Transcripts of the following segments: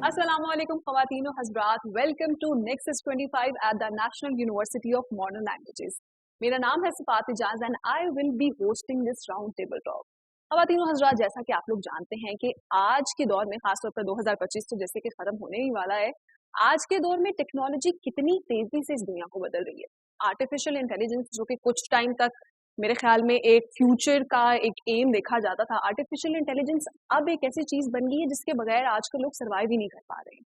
Assalamu alaikum khawateen و حضرات, welcome to NEXUS 25 at the National University of Modern Languages. میرا نام ہے صفات اجاز and I will be hosting this round table talk. خواتین و حضرات, جیسا کہ آپ لوگ جانتے ہیں کہ آج کے دور میں, خاص طور پر 2025 تو جیسے کہ ختم ہونے ہی والا ہے, آج کے دور میں ٹیکنالوجی کتنی تیزی سے اس دنیا کو بدل رہی ہے. آرٹیفیشیل انٹیلیجنس جو کہ کچھ ٹائم تک میرے خیال میں ایک فیوچر کا ایک ایم دیکھا جاتا تھا, آرٹیفیشیل انٹیلیجنس اب ایک ایسی چیز بن گئی ہے جس کے بغیر آج کل لوگ سروائیو ہی نہیں کر پا رہے ہیں.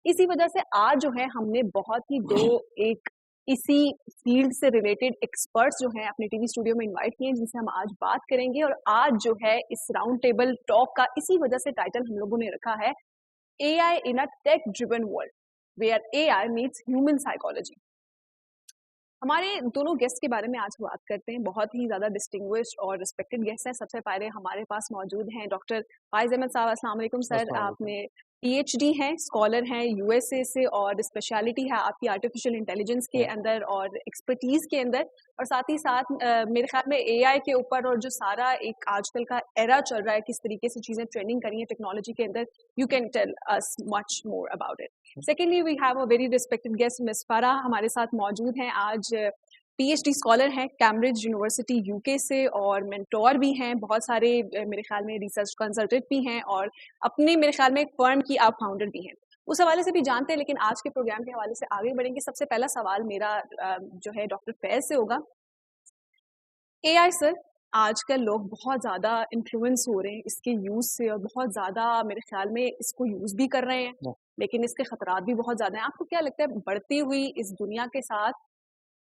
اسی وجہ سے آج جو ہے ہم نے بہت ہی دو ایک اسی فیلڈ سے ریلیٹڈ ایکسپرٹس جو ہیں اپنے ٹی وی اسٹوڈیو میں انوائٹ کیے ہیں, جن سے ہم آج بات کریں گے. اور آج جو ہے اس راؤنڈ ٹیبل ٹاک کا اسی وجہ سے ٹائٹل ہم لوگوں نے رکھا ہے A I in a tech driven world where A I meets human psychology. ہمارے دونوں گیسٹ کے بارے میں آج بات کرتے ہیں. بہت ہی زیادہ ڈسٹنگوشڈ اور ریسپیکٹڈ گیسٹ ہیں. سب سے پہلے ہمارے پاس موجود ہیں ڈاکٹر فائز احمد صاحب. السلام علیکم سر. آپ نے پی ایچ ڈی ہیں, اسکالر ہیں یو ایس اے سے, اور اسپیشلٹی ہے آپ کی آرٹیفیشیل انٹیلیجنس کے اندر اور ایکسپرٹیز کے اندر, اور ساتھ ہی ساتھ میرے خیال میں اے آئی کے اوپر اور جو سارا ایک آج کل کا ایرا چل رہا ہے, کس طریقے سے چیزیں ٹرینڈنگ کری ہیں ٹیکنالوجی کے اندر, you can tell us much more about it. Secondly we have a very respected guest Miss Farah ہمارے ساتھ موجود ہیں. آج پی ایچ ڈی اسکالر ہیں کیمبرج یونیورسٹی یو کے سے, اور مینٹور بھی ہیں بہت سارے, میرے خیال میں ریسرچ کنسلٹنٹ بھی ہیں, اور اپنے میرے خیال میں ایک فرم کی آپ فاؤنڈر بھی ہیں. اس حوالے سے بھی جانتے ہیں, لیکن آج کے پروگرام کے حوالے سے آگے بڑھیں گے. سب سے پہلا سوال میرا جو ہے ڈاکٹر فیض سے ہوگا. اے آئی سر, آج کل لوگ بہت زیادہ انفلوئنس ہو رہے ہیں اس کے یوز سے, اور بہت زیادہ میرے خیال میں اس کو یوز بھی کر رہے ہیں, لیکن اس کے خطرات بھی بہت زیادہ ہیں. آپ کو کیا لگتا ہے بڑھتی ہوئی اس دنیا کے ساتھ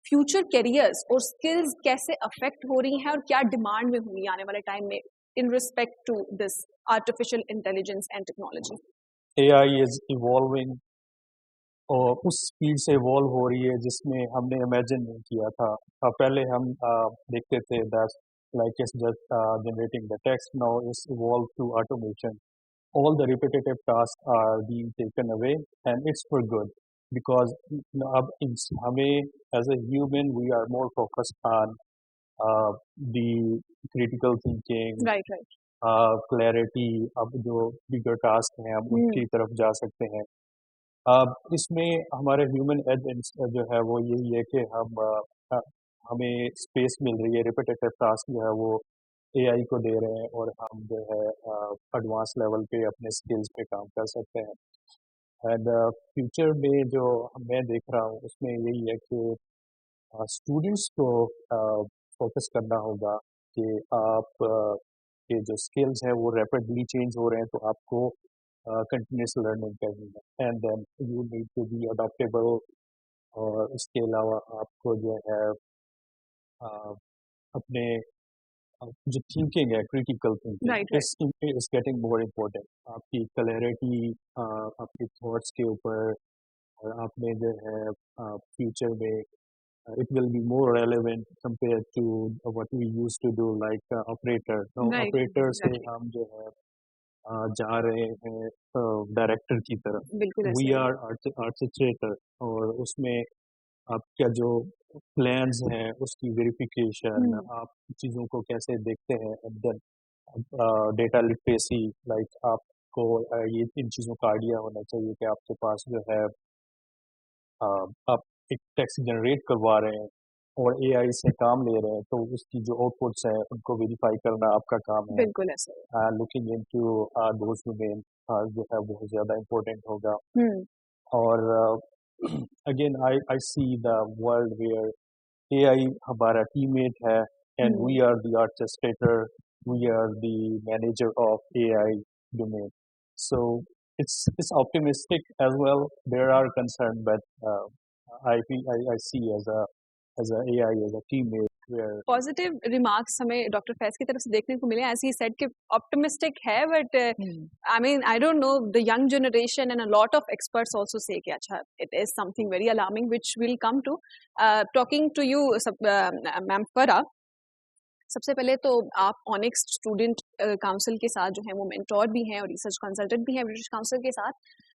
فیوچر کیریئرز اور اسکلز کیسے افیکٹ ہو رہی ہیں, اور کیا ڈیمانڈ میں ہوں گی آنے والے ٹائم میں in respect to this artificial intelligence and technology? A I is evolving, اور اس اسپیڈ سے ایوالو ہو رہی ہے جس میں ہم نے امیجن نہیں کیا تھا. پہلے ہم دیکھتے تھے that like it's just generating the text. Now it's evolve to automation. all the repetitive tasks are being taken away, and it's for good, because اب ہمیں as a human we are more focused on the critical thinking, clarity. اب جو bigger task ہیں ہم ان کی طرف جا سکتے ہیں. اس میں ہمارے ہیومن ایج جو ہے وہ یہی ہے کہ ہمیں اسپیس مل رہی ہے. ریپیٹیو ٹاسک جو ہے وہ اے آئی کو دے رہے ہیں, اور ہم جو ہے ایڈوانس لیول پہ اپنے اسکلز پہ کام کر سکتے ہیں. اینڈ فیوچر میں جو میں دیکھ رہا ہوں اس میں یہی ہے کہ اسٹوڈنٹس کو فوکس کرنا ہوگا کہ آپ کے جو اسکلز ہیں وہ ریپڈلی چینج ہو رہے ہیں, تو آپ کو کنٹینیوس لرننگ کرنی ہے. And then you need to be adaptable. اور اس کے علاوہ آپ کو جو ہے اپنے جو تھنکنگ ہے, critical thinking is getting more important. آپ کی کلیئرٹی آپ کے تھاٹس کے اوپر, اور آپ نے جو ہے فیوچر میں it will be more relevant compare to what we use to do like operator. Operator سے ہم جو ہے جا رہے ہیں ڈائریکٹر کی طرف. وی آر آرٹیسٹریٹر, اور اس میں آپ کا جو پلانز ہیں اس کی ویریفیکیشن, آپ چیزوں کو کیسے دیکھتے ہیں, and then data literacy, like آپ کو یہ ان چیزوں کا آئیڈیا ہونا چاہیے کہ آپ کے پاس جو ہے آپ ایک ٹیکسٹ جنریٹ کروا رہے ہیں اور اے آئی سے کام لے رہے ہیں, تو اس کی جو آؤٹ پٹس ہیں ان کو ویریفائی کرنا آپ کا کام ہے. بالکل ایسا. لوکنگ انٹو دوز ڈومین جو ہے بہت زیادہ امپورٹنٹ ہوگا. اور again I see the world where AI ہمارا ٹیم میٹ ہے, and we are the orchestrator, we are the manager of AI domain. So it's optimistic as well. There are concerns, but I see as a AI as a teammate. Positive remarks ہمیں doctor Faiz کی طرف سے دیکھنے کو ملے. As he said کہ optimistic ہے, but I mean I don't know the young generation and a lot of experts also say کہ اچھا it is something very alarming which will come to talking to you ma'am فرا. سب سے پہلے تو آپ آنکس student council کے ساتھ جو ہیں وہ مینٹور بھی ہیں اور ریسرچ کنسلٹنٹ بھی ہیں برٹش کاؤنسل کے ساتھ.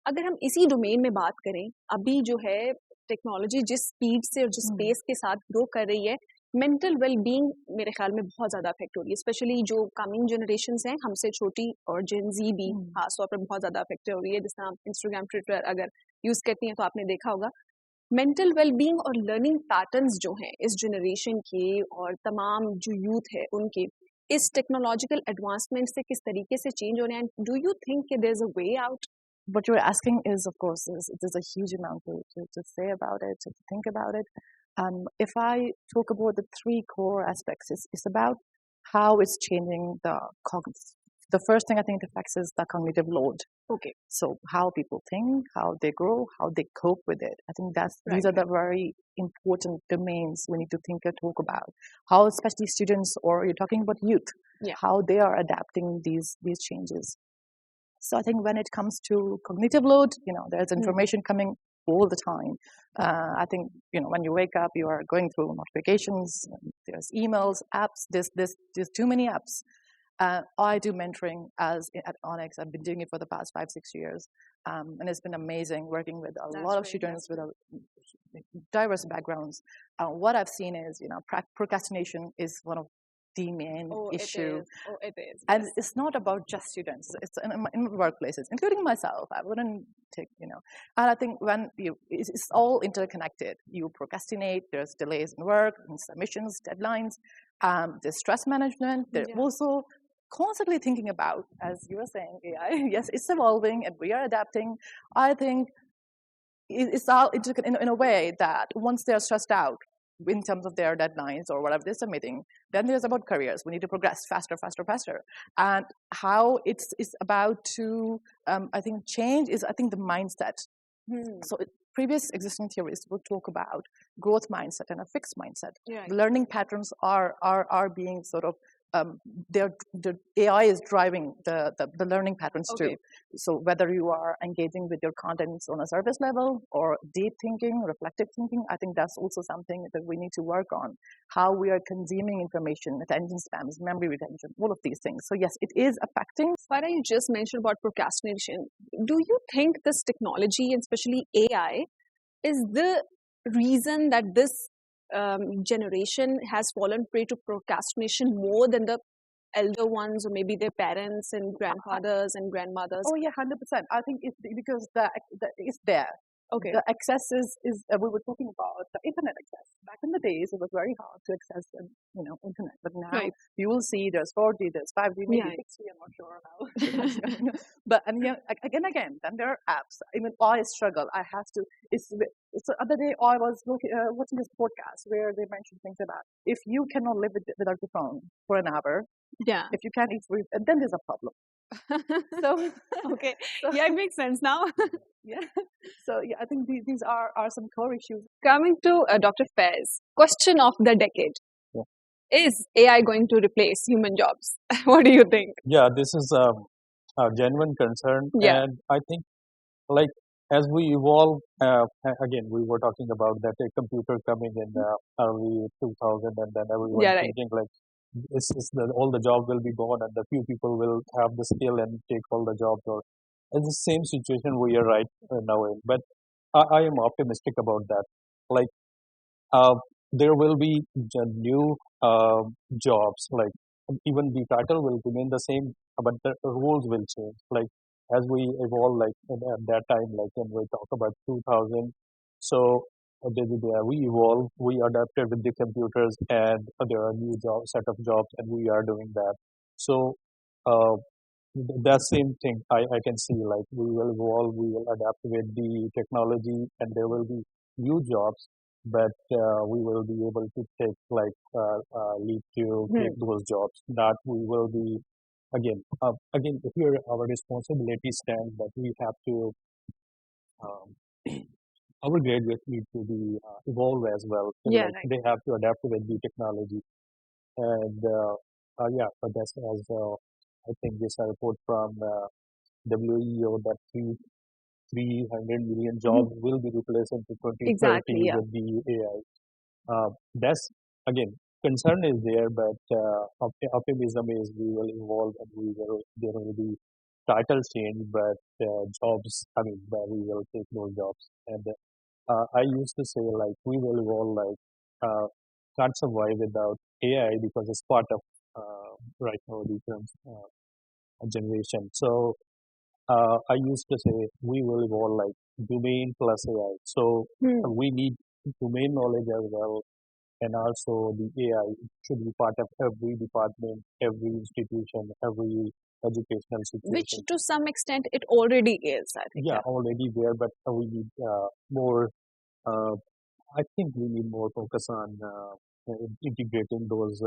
اگر ہم اسی ڈومین میں بات کریں, ابھی جو ہے ٹیکنالوجی جس اسپیڈ سے اور جس پیس کے ساتھ گرو کر رہی ہے, मेंटल वेलबींग मेरे ख्याल में बहुत ज़्यादा अफेक्ट हो रही है, स्पेशली जो कमिंग जनरेशन्स हैं हमसे छोटी और जेन जी भी खास तौर पर बहुत ज़्यादा अफेक्ट हो रही है। जिस तरह आप इंस्टाग्राम ट्विटर अगर यूज़ करती हैं तो आपने देखा होगा मेंटल वेलबींग और लर्निंग पैटर्न्स जो हैं इस जनरेशन के और तमाम जो यूथ है उनके इस टेक्नोलॉजिकल एडवांसमेंट से किस तरीके से चेंज हो रहे हैं। Do you think there is a way out? What you're asking is, of course, there's a huge amount to say about it, to think about it. If I talk about the three core aspects, it's about how it's changing the cognitive. The first thing I think it affects is the cognitive load. Okay. So how people think, how they grow, how they cope with it. I think these are the very important domains we need to think and talk about. How especially students, or you're talking about youth, how they are adapting these changes. So I think when it comes to cognitive load, there's information coming all the time. I think, when you wake up, you are going through notifications, there's emails, apps, there's too many apps. I do mentoring at Onyx. I've been doing it for the past 5-6 years. And it's been amazing working with a lot of students with diverse backgrounds. What I've seen is, procrastination is one of the main issue. It is. And it's not about just students. It's in workplaces, including myself. I wouldn't take, And I think when it's all interconnected. You procrastinate, there's delays in work, in submissions, deadlines, there's stress management. There's also constantly thinking about, as you were saying, AI. Yes, it's evolving and we are adapting. I think it's all in a way that once they're stressed out, in terms of their deadlines or whatever they're submitting, then there's about careers. We need to progress faster. And how it's about to, I think change is, the mindset. So previous existing theorists would talk about growth mindset and a fixed mindset. The learning patterns are being sort of, the AI is driving the learning patterns too. So whether you are engaging with your contents on a surface level or deep thinking, reflective thinking, I think that's also something that we need to work on. How we are consuming information, attention spans, memory retention, all of these things. So yes, it is affecting. Farah, you just mentioned about procrastination. Do you think this technology, and especially AI, is the reason that this generation has fallen prey to procrastination more than the elder ones or maybe their parents and grandfathers and grandmothers? Oh yeah, 100%. I think it's because it's there. Okay. The access is we were talking about the internet access. Back in the days, it was very hard to access internet. But now you will see there's 4G, there's 5G, maybe 6G. I'm not sure now. But again, then there are apps. Even I struggle. I have to. It's the other day I was watching this podcast where they mentioned things about if you cannot live without your phone for an hour. If you can't eat food, then there's a problem. So okay. Yeah, it makes sense now. So I think these are some core issues. Coming to Dr. Faiz, question of the decade. Is AI going to replace human jobs? What do you think? Yeah, this is a genuine concern. And I think, like, as we evolve, again, we were talking about that a computer coming in early 2000, and then everyone thinking like, all the jobs will be gone and the few people will have the skill and take all the jobs. Or it's the same situation we are right now in. But I am optimistic about that. Like, there will be new jobs. Like, even the title will remain the same, but the rules will change. Like, as we evolve, like at that time, like when we talk about 2000, so we evolve, we adapted with the computers, and there are new set of jobs, and we are doing that. So that same thing I can see, like we will evolve, we will adapt with the technology, and there will be new jobs, but we will be able to take lead to take those jobs. That we will be again, here our responsibility stands that we have to our graduates need to be evolve as well. They have to adapt with the technology. And but that's as I think this report from WEO that 300 million jobs will be replaced in 2030 with the AI. That's again, concern is there, but optimism is we will evolve and there will be title change, but jobs, we will take those jobs. And I used to say, like, we will evolve like can't survive without AI because it's part of right now the current generation. So I used to say we will evolve like domain plus AI. So we need domain knowledge as well, and also the AI should be part of every department, every institution, every educational Which situation. to some extent it already is, I think. Yeah, already there, but we need more. I think we need more focus on integrating those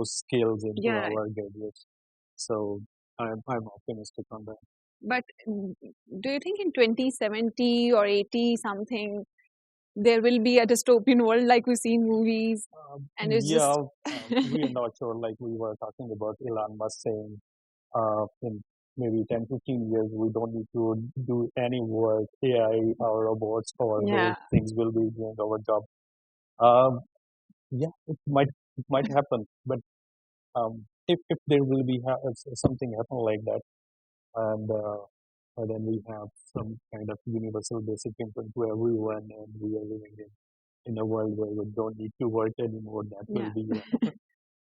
skills into Yeah, right. our graduates. So I'm optimistic on that. But do you think in 2070 or 80 something, there will be a dystopian world like we see in movies? And it's Yeah, just we are not sure. Like we were talking about Elon Musk saying, in maybe 10, 15 years, we don't need to do any work. AI or robots or yeah, those things will be doing our job. Yeah, it might happen, but if there will be if something happen like that, and then we have some kind of universal basic income to everyone, and we are living in a world where we don't need to work anymore. That will yeah. be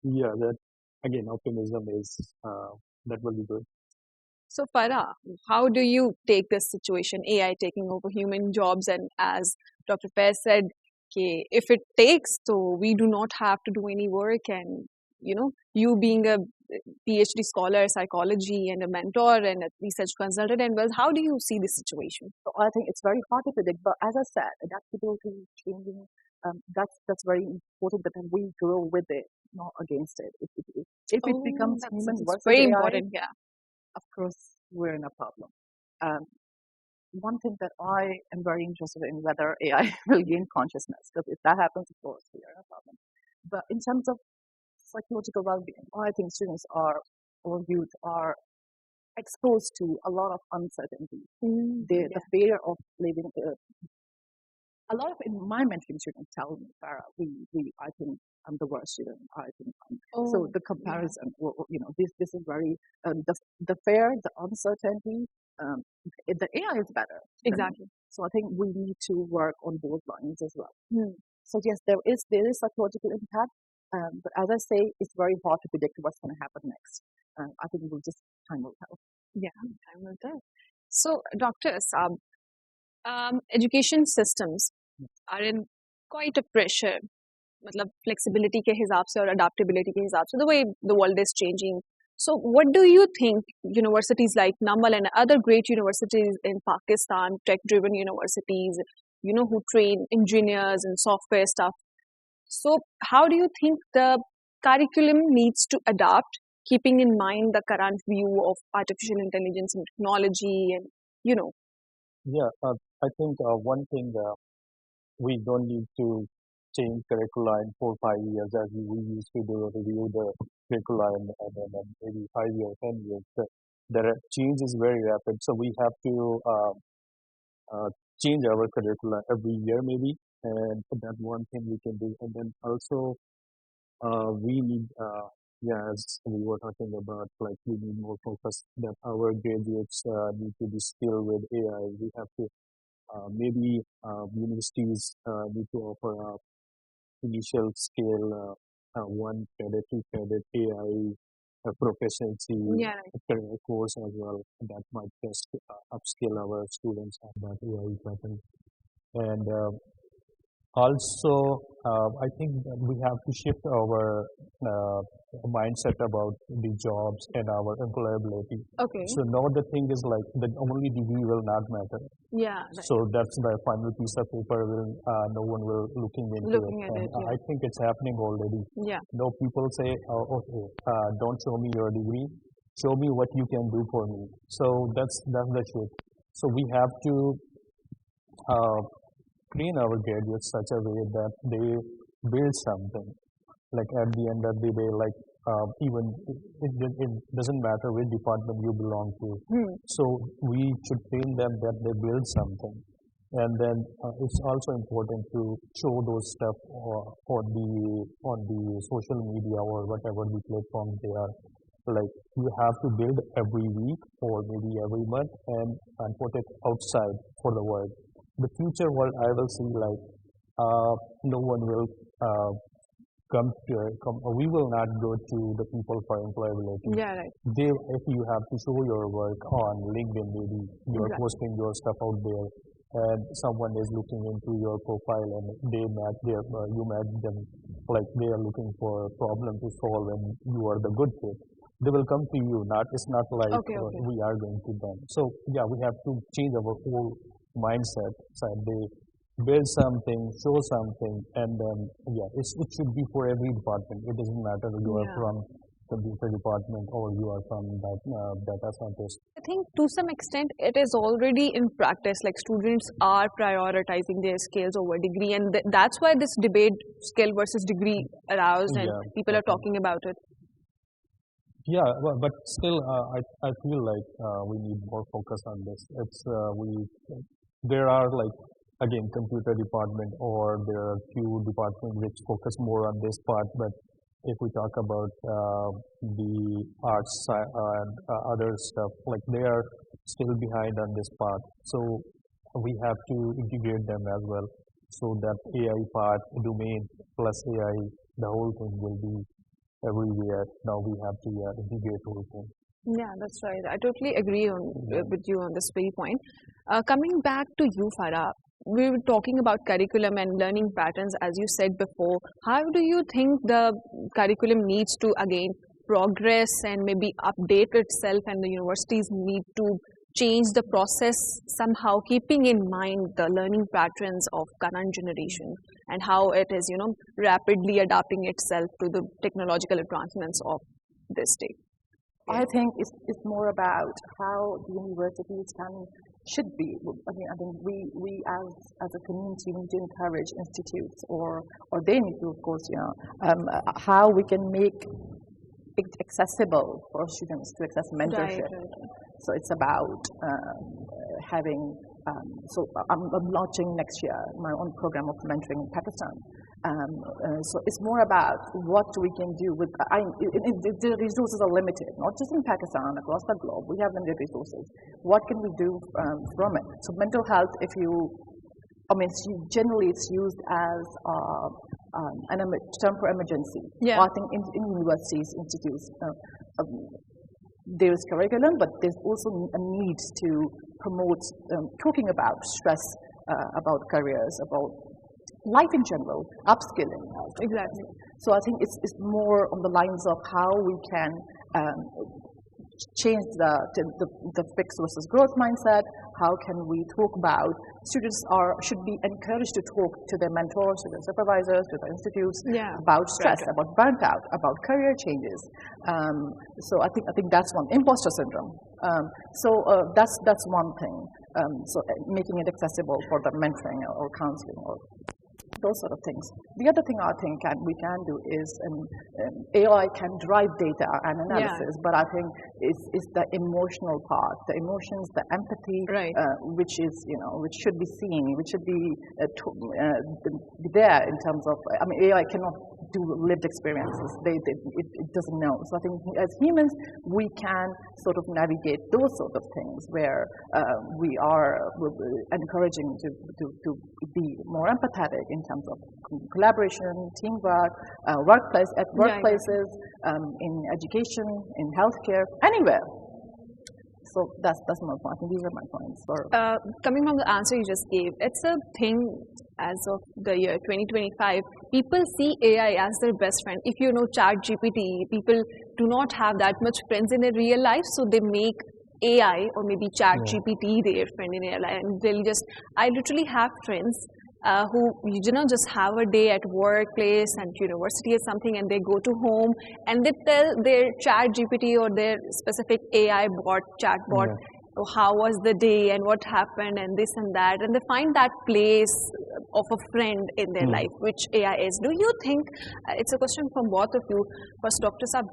yeah. That again, optimism is that will be good. So Farah, how do you take this situation, AI taking over human jobs, and as Dr. Faiz said, okay, if it takes, so we do not have to do any work, and you being a PhD scholar, psychology, and a mentor and a research consultant, and well, how do you see this situation? So I think it's very hard to predict, but as I said, adaptability, changing, that's very important that we grow with it, not against it. If it becomes human It's versus very AI, important. Yeah. of course we're in a problem. One thing that I am very interested in whether AI will gain consciousness, because if that happens, of course we are in a problem. But in terms of psychological well-being, I think students or youth are exposed to a lot of uncertainty. The fear of living. A lot of my mentoring students tell me, Farah, I think I'm the worst student. I think so. The comparison, this is very the fear, the uncertainty. The AI is better. Exactly. So I think we need to work on both lines as well. So yes, there is psychological impact, but as I say, it's very hard to predict what's going to happen next. I think time will tell. Yeah, time will tell. So, doctors, education systems are in quite a pressure. मतलब flexibility के हिसाब से और adaptability के हिसाब से, the way the world is changing. So, what do you think universities like NUML and other great universities in Pakistan, tech-driven universities, who train engineers and software stuff? So, how do you think the curriculum needs to adapt, keeping in mind the current view of artificial intelligence and technology, and Yeah, I think one thing we don't need to change curricula in 4 or 5 years as we used to do, review the curricula and maybe 5 years, 10 years. The change is very rapid, so we have to change our curricula every year maybe, and that's one thing we can do. And then also we need, as we were talking about, like we need more focus that our graduates need to be skilled with AI. We have to maybe universities need to offer a initial scale 1 credit, 2 credit AI proficiency course as well. That might just upskill our students on that AI pattern. And also, I think that we have to shift our mindset about the jobs and our employability. Okay. So now the thing is like that only degree will not matter. Yeah. Right. So that's the final piece of paper will no one will looking into it. And I think it's happening already. Yeah. No, people say, oh, okay, don't show me your degree, show me what you can do for me. So that's the shift. So we have to train our graduates such a way that they build something. Like at the end of the day, like even it doesn't matter which department you belong to. So we should train them that they build something. And then it's also important to show those stuff on the social media or whatever the platform they are. Like you have to build every week or maybe every month and put it outside for the world. The future world, I will see like no one will we will not go to the people for employability. Yeah, right. If you have to show your work on LinkedIn, maybe you are posting your stuff out there, and someone is looking into your profile and you match them, like they are looking for a problem to solve and you are the good fit. They will come to you. It's not like we are going to them. So yeah, we have to change our whole mindset. So they build something, show something, and then it should be for every department. It doesn't matter if you are from computer department or you are from data scientist. I think to some extent it is already in practice, like students are prioritizing their skills over degree, and that's why this debate, skill versus degree, aroused, and people are talking about it. Yeah, but still, I feel like we need more focus on this. There are like, again, computer department, or there are few departments which focus more on this part, but if we talk about the arts and other stuff, like they are still behind on this part. So we have to integrate them as well, so that AI part, domain plus AI, the whole thing will be everywhere. Now we have to integrate the whole thing. Yeah, that's right. I totally agree with you on this very point. Coming back to you, Farah, we were talking about curriculum and learning patterns, as you said before. How do you think the curriculum needs to, again, progress and maybe update itself, and the universities need to change the process somehow, keeping in mind the learning patterns of current generation and how it is, rapidly adapting itself to the technological advancements of this day? I think it's more about how the universities should be. I think we as a community need to encourage institutes, or they need to, of course, how we can make it accessible for students to access mentorship. Right. So it's about having. So I'm launching next year my own program of mentoring in Pakistan. So it's more about what we can do with. The resources are limited, not just in Pakistan, across the globe. We have limited resources. What can we do from it? So mental health, generally it's used as a term for emergency. Yeah. I think in universities, institutes, there is curriculum, but there's also a need to promote talking about stress, about careers, about life in general, upskilling. Exactly. So I think it's more on the lines of how we can change the fixed versus growth mindset. How can we talk about students should be encouraged to talk to their mentors, to their supervisors, to their institutes about stress, about burnt out, about career changes. So I think that's one. Imposter syndrome. That's one thing. So making it accessible for the mentoring or counseling or those sort of things. The other thing I think we can do is AI can drive data and analysis, but I think it's the emotional part, the emotions, the empathy, which is which should be seen, which should be there in terms of. AI cannot do lived experiences. It doesn't know. So I think as humans we can sort of navigate those sort of things where we are encouraging to be more empathetic in terms of collaboration, teamwork, workplaces, in education, in healthcare, anywhere. So that's my point. I think these are my points. Coming from the answer you just gave, it's a thing as of the year 2025. People see AI as their best friend. If you know ChatGPT, people do not have that much friends in their real life, so they make AI or maybe ChatGPT their friend in real life, and they'll I literally have friends who just have a day at workplace and university or something, and they go to home and they tell their ChatGPT or their specific AI chatbot how was the day and what happened and this and that, and they find that place of a friend in their life, which AI is. Do you think, it's a question from both of you, first Dr. Saab,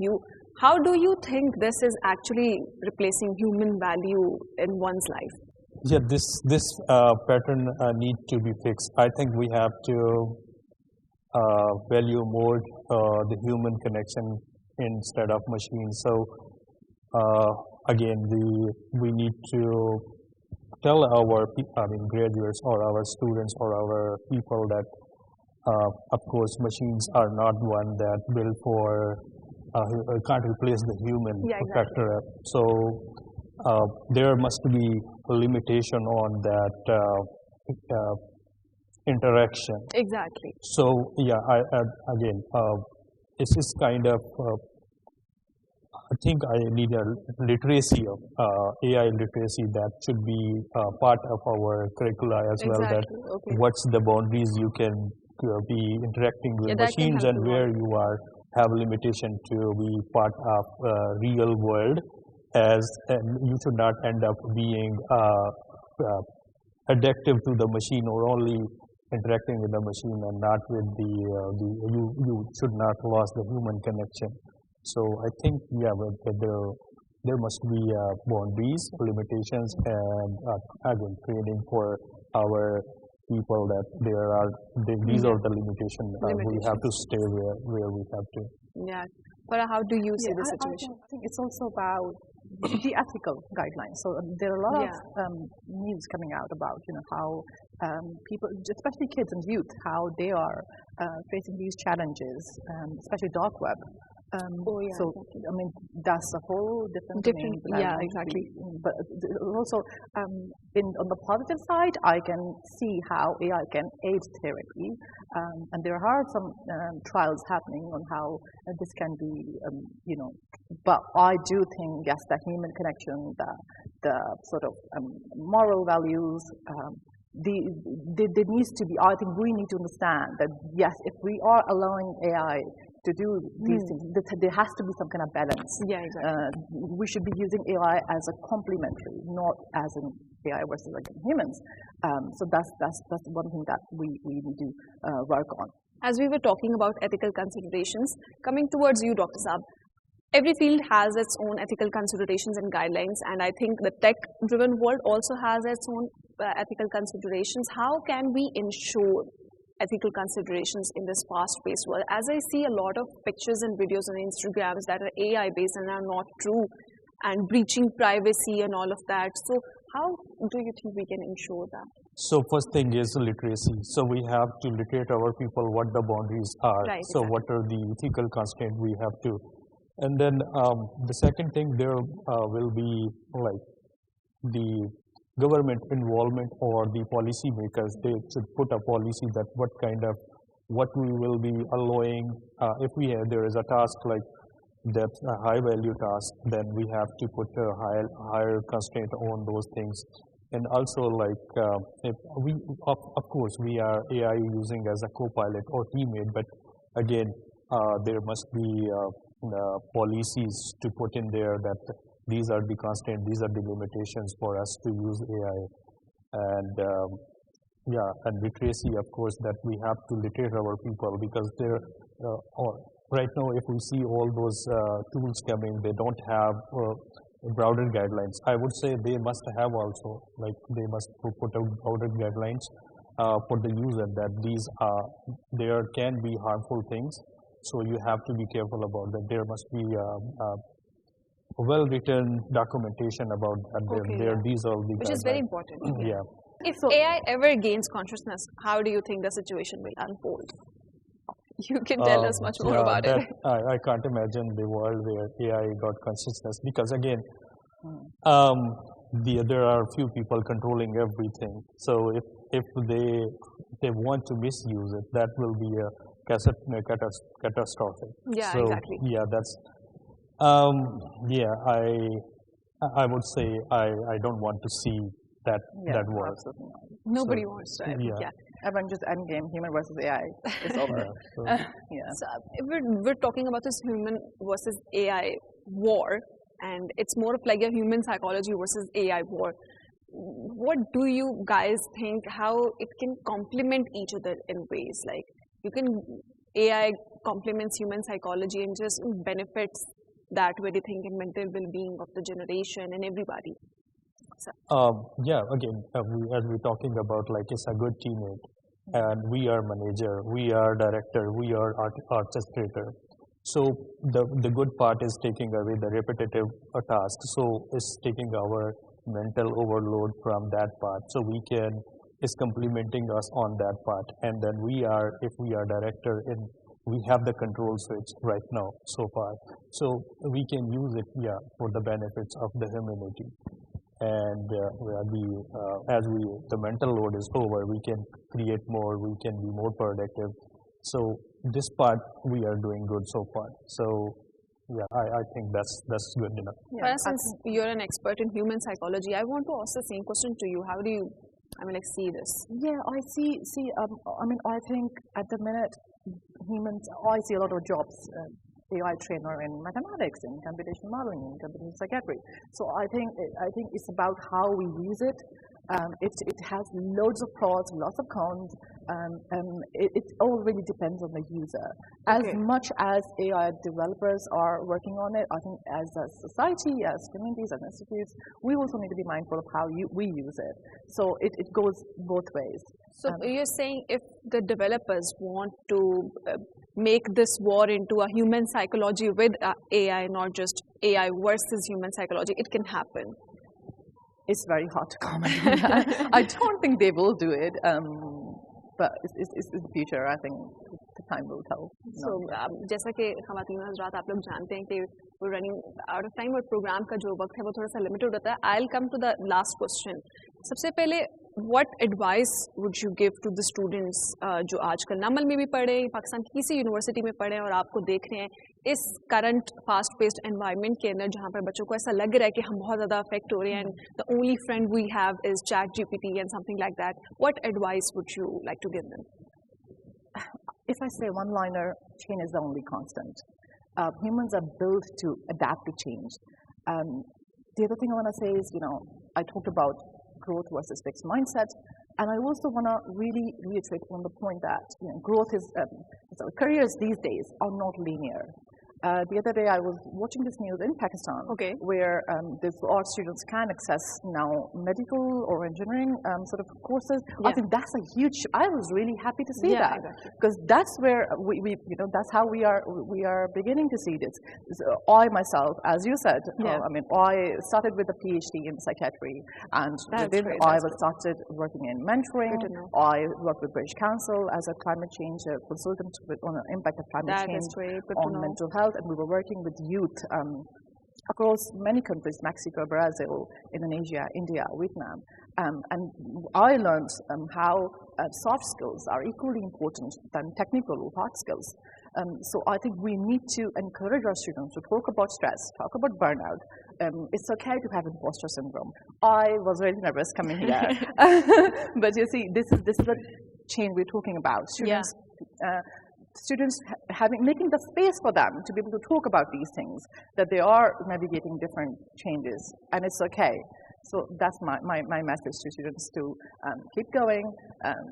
how do you think this is actually replacing human value in one's life? Yeah, this pattern need to be fixed. I think we have to value more the human connection instead of machines. So again, we need to tell our graduates or our students or our people that Of course, machines are not one that built for, can't replace the human factor. So there must be a limitation on that interaction. Exactly. So yeah, again, this is kind of, I think I need a literacy of AI literacy that should be part of our curricula as well. That what's the boundaries you can be interacting with machines and where you are have limitation to be part of real world, as you should not end up being addictive to the machine or only interacting with the machine and not with you should not lose the human connection. So I think there must be boundaries, limitations, and again training for our people that these are the limitations. We have to stay where we have to. Yeah. Farah, how do you see the situation? I think it's also about the ethical guidelines. So there are a lot of news coming out about how people, especially kids and youth, how they are facing these challenges, especially dark web. So I mean that's a whole different exactly. But also on the positive side, I can see how AI can aid therapy, and there are some trials happening on how this can be, But I do think yes, the human connection, the sort of moral values. There needs to be. I think we need to understand that yes, if we are allowing AI to do these things, there has to be some kind of balance. Yeah, exactly. We should be using AI as a complementary, not as an AI versus like humans. So that's one thing that we need to work on. As we were talking about ethical considerations, coming towards you, Dr. Saab, every field has its own ethical considerations and guidelines, and I think the tech-driven world also has its own ethical considerations. How can we ensure ethical considerations in this fast-paced world? As I see a lot of pictures and videos on Instagrams that are AI-based and are not true, and breaching privacy and all of that. So how do you think we can ensure that? So first thing is literacy. So we have to literate our people what the boundaries are. Right, so exactly. what are the ethical constraints we have to. And then the second thing, there will be like the government involvement or the policy makers. They should put a policy that what we will be allowing. If there is a task like that's a high value task, then we have to put a higher constraint on those things. And also like if we of course we are AI using as a co-pilot or teammate, but again there must be policies to put in there that these are the constraints, these are the limitations for us to use AI. And and literacy, of course, that we have to literate our people, because right now if we see all those tools coming, they don't have broader guidelines. I would say they must have also, like they must put out broader guidelines for the user, that there can be harmful things. So you have to be careful about that. There must be well-written documentation about that. These are the which guidelines. is very important. Yeah. If AI ever gains consciousness, how do you think the situation will unfold? You can tell us much more about it. I can't imagine the world where AI got consciousness, because again, there are few people controlling everything. So if they want to misuse it, that will be a catastrophic. Yeah, so, exactly. Yeah, that's. I would say I don't want to see that work. Absolutely not. Nobody wants to. Yeah. Everyone just endgame, human versus AI. It's over. So if we're talking about this human versus AI war, and it's more of like a human psychology versus AI war. What do you guys think? How it can complement each other in ways like AI complements human psychology and just benefits that very thing in mental well-being of the generation and everybody. So. Again, as we're talking about, like, it's a good teammate, and we are manager, we are director, we are orchestrator. So the good part is taking away the repetitive task. So it's taking our mental overload from that part. So we can is complementing us on that part. And then if we are director, we have the control switch right now so far. So we can use it, for the benefits of the humanity. And as the mental load is over, we can create more, we can be more productive. So this part we are doing good so far. So I think that's good enough. Farah, since you're an expert in human psychology, I want to ask the same question to you. How do you, see this? Yeah, I see. I think at the minute, humans. I see a lot of jobs. AI trainer in mathematics, in computational modeling, in computational psychiatry. So I think it's about how we use it. It has loads of pros, lots of cons. It all really depends on the user. As much as AI developers are working on it, I think as a society, as communities, as institutes, we also need to be mindful of how we use it. So it goes both ways. So you're saying if the developers want to make this war into a human psychology with AI, not just AI versus human psychology, it can happen? It's very hard to comment on that. I don't think they will do it, but it's the future. I think the time will tell. So, जैसा कि ख़वातीन हज़रात आप लोग जानते हैं कि we're running out of time और programme का जो वक्त है वो थोड़ा सा लिमिटेड होता है. I'll come to the last question. सबसे पहले what advice would you give to the students जो आजकल NUML में भी पढ़े, पाकिस्तान की किसी यूनिवर्सिटी में पढ़े और आपको देख रहे हैं इस करंट फास्ट पेस्ड एनवायरनमेंट के अंदर जहाँ पर बच्चों को ऐसा लग रहा है कि हम बहुत ज़्यादा अफेक्ट हो रहे हैं and the only friend we have is ChatGPT and something like that, what advice would you like to give them? If I say one-liner, change is the only constant. Humans are built to adapt to change. The other thing I want to say is, I talked about growth versus fixed mindset, and I also want to really reiterate on the point that growth is, careers these days are not linear. The other day I was watching this news in Pakistan, where our students can access now medical or engineering sort of courses. Yeah. I think that's a huge. I was really happy to see that, because that's where we that's how we are beginning to see this. So I myself, as you said, I started with a PhD in psychiatry, and then I started working in mentoring. I worked with British Council as a climate change consultant on the impact of climate change on mental health. And we were working with youth across many countries, Mexico, Brazil, Indonesia, India, Vietnam. And I learned how soft skills are equally important than technical or hard skills. So I think we need to encourage our students to talk about stress, talk about burnout. It's okay to have imposter syndrome. I was really nervous coming here. But you see, this is the change we're talking about. Students making the space for them to be able to talk about these things, that they are navigating different changes, and it's okay. So that's my message to students, to keep going.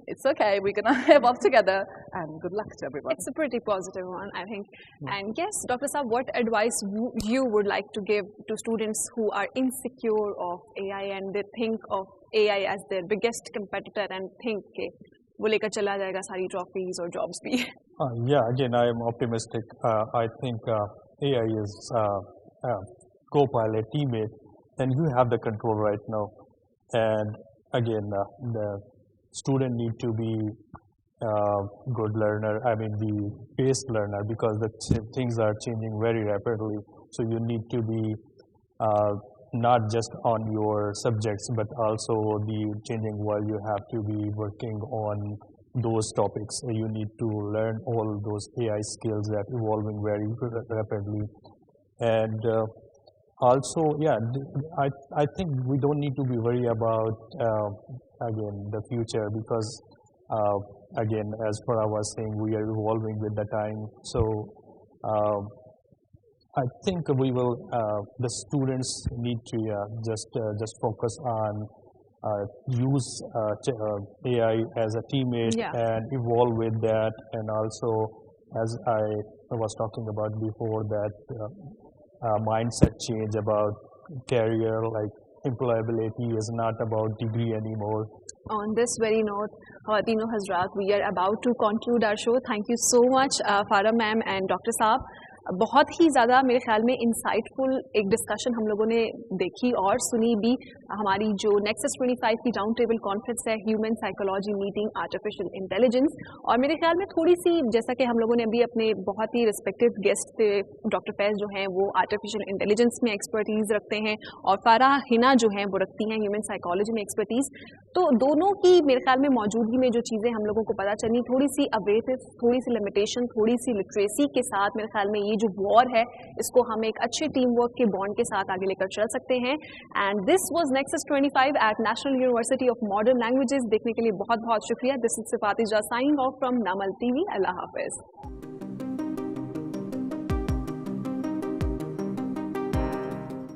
It's okay, we're going to evolve together, and good luck to everyone. It's a pretty positive one, I think. And yes, Dr. Saab, what advice you would like to give to students who are insecure of AI and they think of AI as their biggest competitor and think कि वो लेकर चला जाएगा सारी trophies और jobs भी? Again, I am optimistic. I think AI is co-pilot, teammate, and you have the control right now. And again, the student need to be good learner. The paced learner, because the things are changing very rapidly. So you need to be not just on your subjects, but also the changing world. You have to be working on those topics. You need to learn all those AI skills that are evolving very rapidly. And also, I think we don't need to be worried about, again, the future, because, again, as Farah was saying, we are evolving with the time. So I think we will, the students need to just focus on use AI as a teammate and evolve with that. And also, as I was talking about before, that mindset change about career, like employability is not about degree anymore. On this very note, Khawatino Hazrat, we are about to conclude our show. Thank you so much, Farah ma'am and Dr. Saab. بہت ہی زیادہ میرے خیال میں انسائٹفل ایک discussion ہم لوگوں نے دیکھی اور سنی بھی. ہماری جو نیکسس 25 کی راؤنڈ ٹیبل کانفرنس ہے human psychology meeting artificial intelligence, اور میرے خیال میں تھوڑی سی جیسا کہ ہم لوگوں نے ابھی اپنے بہت ہی ریسپیکٹیو گیسٹ تھے ڈاکٹر فیض جو ہیں وہ آرٹیفیشل انٹیلیجنس میں ایکسپرٹیز رکھتے ہیں, اور فارح ہنا جو ہیں وہ رکھتی ہیں ہیومن سائیکالوجی میں ایکسپرٹیز. تو دونوں کی میرے خیال میں موجودگی میں جو چیزیں ہم لوگوں کو پتہ چلی, تھوڑی سی اویئرنیس, تھوڑی سی لمیٹیشن, تھوڑی سی لٹریسی کے ساتھ میرے خیال میں یہ جو وار ہے اس کو ہم ایک اچھے ٹیم ورک کے بانڈ کے ساتھ آگے لے کر چل سکتے ہیں. And this was Nexus 25 at National University of Modern Languages. دیکھنے کے لیے بہت بہت شکریہ. دس از صفات اجازت signing off from NUML TV. اللہ حافظ.